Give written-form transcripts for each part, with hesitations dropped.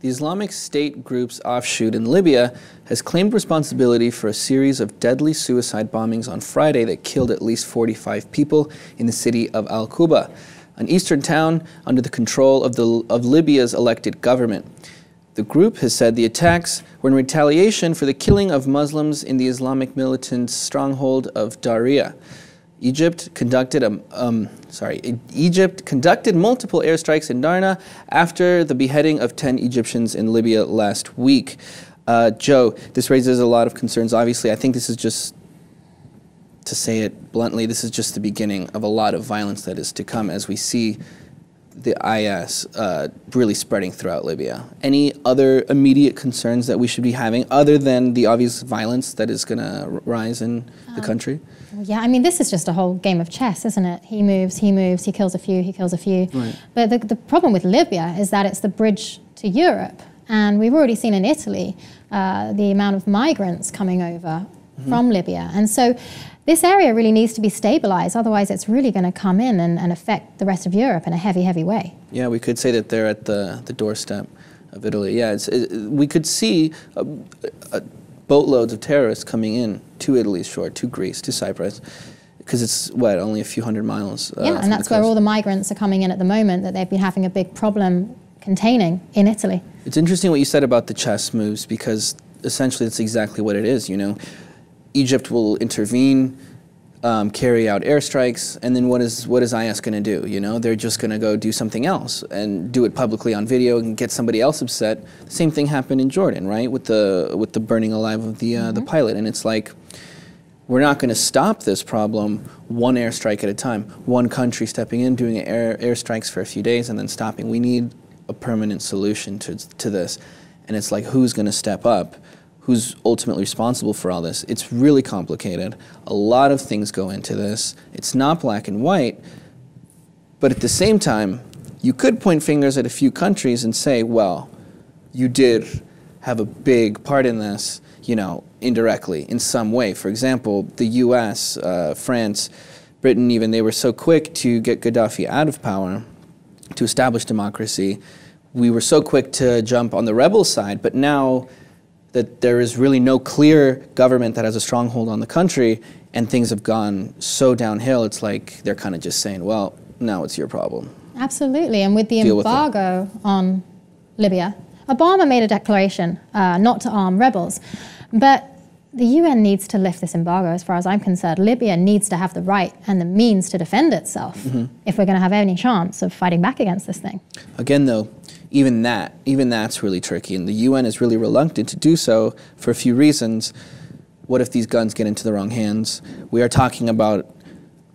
The Islamic State group's offshoot in Libya has claimed responsibility for a series of deadly suicide bombings on Friday that killed at least 45 people in the city of Al-Quba, an eastern town under the control of Libya's elected government. The group has said the attacks were in retaliation for the killing of Muslims in the Islamic militant stronghold of Daria. Egypt conducted multiple airstrikes in Darna after the beheading of 10 Egyptians in Libya last week. Joe, this raises a lot of concerns. Obviously, I think this is just, to say it bluntly, this is just the beginning of a lot of violence that is to come as we see the IS really spreading throughout Libya. Any other immediate concerns that we should be having other than the obvious violence that is going to rise in the country? Yeah, I mean, this is just a whole game of chess, isn't it? He moves, he kills a few, he kills a few. Right. But the problem with Libya is that it's the bridge to Europe. And we've already seen in Italy the amount of migrants coming over from Libya. And so this area really needs to be stabilized, otherwise it's really going to come in and affect the rest of Europe in a heavy, heavy way. Yeah, we could say that they're at the doorstep of Italy. Yeah, we could see boatloads of terrorists coming in to Italy's shore, to Greece, to Cyprus, because it's, what, only a few hundred miles yeah, and that's where all the migrants are coming in at the moment that they've been having a big problem containing in Italy. It's interesting what you said about the chess moves, because essentially it's exactly what it is, you know. Egypt will intervene, carry out airstrikes, and then what is IS going to do? You know, they're just going to go do something else and do it publicly on video and get somebody else upset. The same thing happened in Jordan, right, with the burning alive of the pilot. And it's like, we're not going to stop this problem one airstrike at a time, one country stepping in, doing airstrikes for a few days, and then stopping. We need a permanent solution to this. And it's like, who's going to step up? Who's ultimately responsible for all this? It's really complicated. A lot of things go into this. It's not black and white, but at the same time, you could point fingers at a few countries and say, well, you did have a big part in this, you know, indirectly, in some way. For example, the US, France, Britain even, they were so quick to get Gaddafi out of power, to establish democracy. We were so quick to jump on the rebel side, but now that there is really no clear government that has a stronghold on the country, and things have gone so downhill, it's like they're kind of just saying, well, now it's your problem. Absolutely, and with the embargo on Libya, Obama made a declaration not to arm rebels, but the UN needs to lift this embargo as far as I'm concerned. Libya needs to have the right and the means to defend itself if we're going to have any chance of fighting back against this thing. Again, though, even that's really tricky, and the UN is really reluctant to do so for a few reasons. What if these guns get into the wrong hands? We are talking about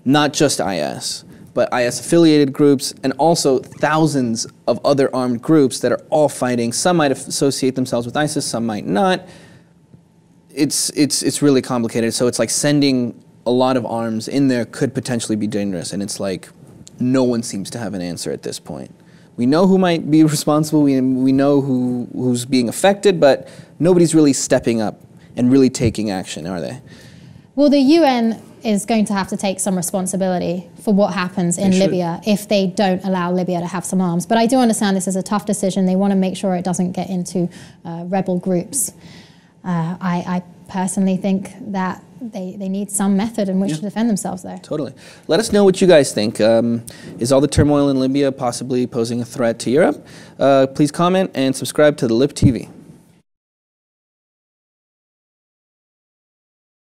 not just IS, but IS-affiliated groups, and also thousands of other armed groups that are all fighting. Some might associate themselves with ISIS, some might not. It's really complicated. So it's like sending a lot of arms in there could potentially be dangerous, and it's like no one seems to have an answer at this point. We know who might be responsible, we know who's being affected, but nobody's really stepping up and really taking action, are they? Well, the UN is going to have to take some responsibility for what happens in Libya if they don't allow Libya to have some arms. But I do understand this is a tough decision. They want to make sure it doesn't get into rebel groups. I personally think that they need some method in which to defend themselves, though. Totally. Let us know what you guys think. Is all the turmoil in Libya possibly posing a threat to Europe? Please comment and subscribe to the Lib TV.